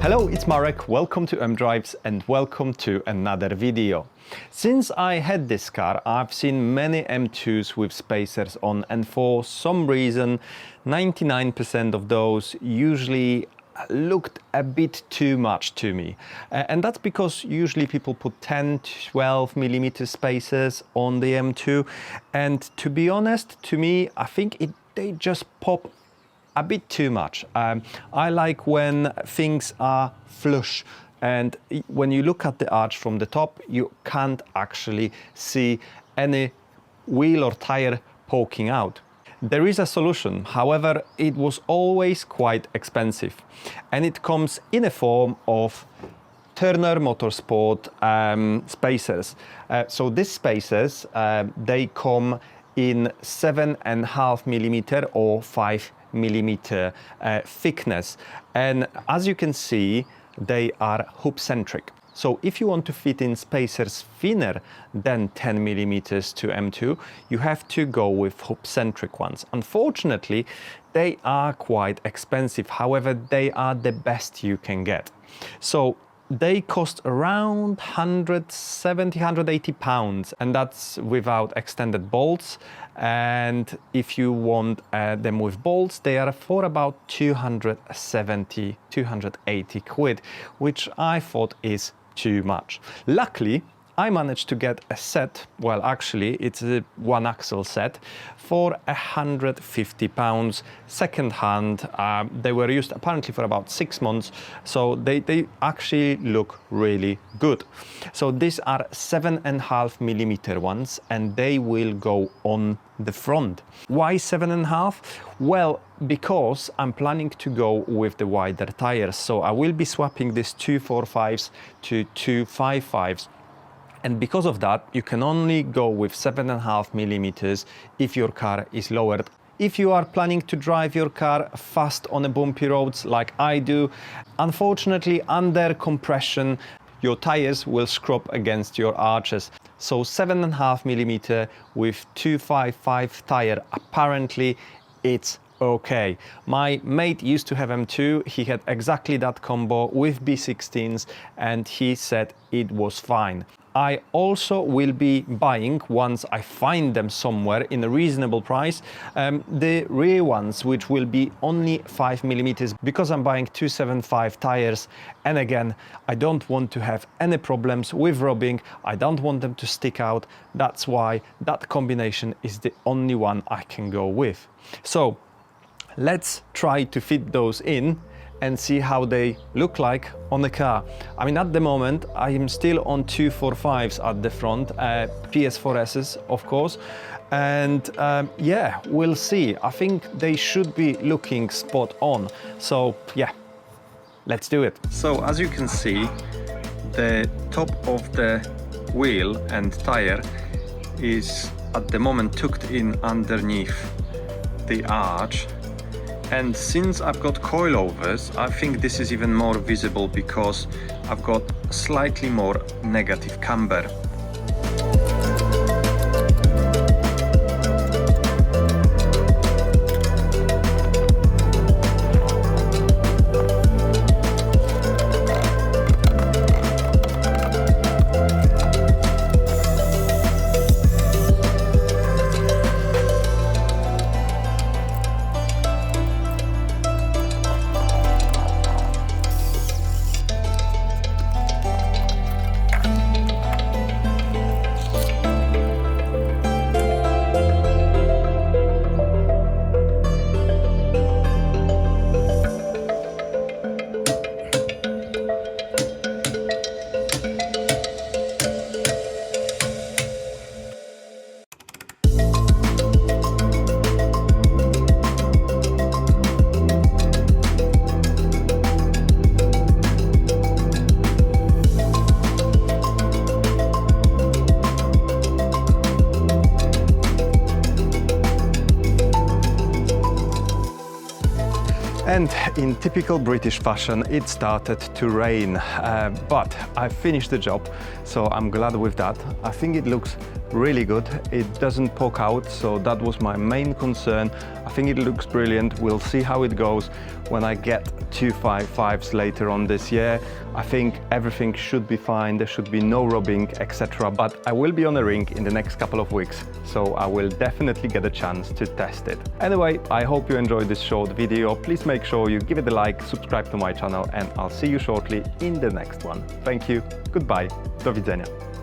Hello, it's Marek, welcome to MDrives and welcome to another video. Since I had this car, I've seen many M2s with spacers on, and for some reason 99% of those usually looked a bit too much to me. And that's because usually people put 10-12mm spacers on the M2, and to be honest, to me, I think they just pop a bit too much. I like when things are flush, and when you look at the arch from the top, you can't actually see any wheel or tire poking out. There is a solution, however, it was always quite expensive, and it comes in a form of Turner Motorsport spacers. So these spacers, they come in 7.5mm or 5mm thickness, and as you can see, they are hoop centric. So if you want to fit in spacers thinner than 10mm to M2, you have to go with hoop centric ones. Unfortunately, they are quite expensive, however they are the best you can get. So they cost around 170-180 pounds, and that's without extended bolts. And if you want them with bolts, they are for about 270-280 quid, which I thought is too much. Luckily, I managed to get a set, well actually it's a one axle set, for 150 pounds second hand. They were used apparently for about 6 months, so they actually look really good. So these are 7.5mm ones, and they will go on the front. Why 7.5? Well, because I'm planning to go with the wider tires, so I will be swapping these 245s to 255s. And because of that, you can only go with 7.5mm if your car is lowered. If you are planning to drive your car fast on a bumpy roads like I do, unfortunately under compression, your tires will scrub against your arches. So 7.5mm with 255 tire, apparently it's okay. My mate used to have M2, he had exactly that combo with B16s, and he said it was fine. I also will be buying, once I find them somewhere in a reasonable price, the rear ones, which will be only 5mm, because I'm buying 275 tires, and again, I don't want to have any problems with rubbing, I don't want them to stick out. That's why that combination is the only one I can go with. So let's try to fit those in and see how they look like on the car. I mean, at the moment, I am still on 245s at the front, PS4Ss, of course. And yeah, we'll see. I think they should be looking spot on. So yeah, let's do it. So as you can see, the top of the wheel and tire is at the moment tucked in underneath the arch. And since I've got coilovers, I think this is even more visible because I've got slightly more negative camber. And in typical British fashion, it started to rain, but I finished the job, so I'm glad with that. I think it looks really good. It doesn't poke out, so that was my main concern. I think it looks brilliant. We'll see how it goes when I get 255s later on this year. I think everything should be fine. There should be no rubbing, etc. But I will be on the ring in the next couple of weeks, so I will definitely get a chance to test it. Anyway, I hope you enjoyed this short video. Please make sure you give it a like, subscribe to my channel, and I'll see you shortly in the next one. Thank you. Goodbye. Do widzenia.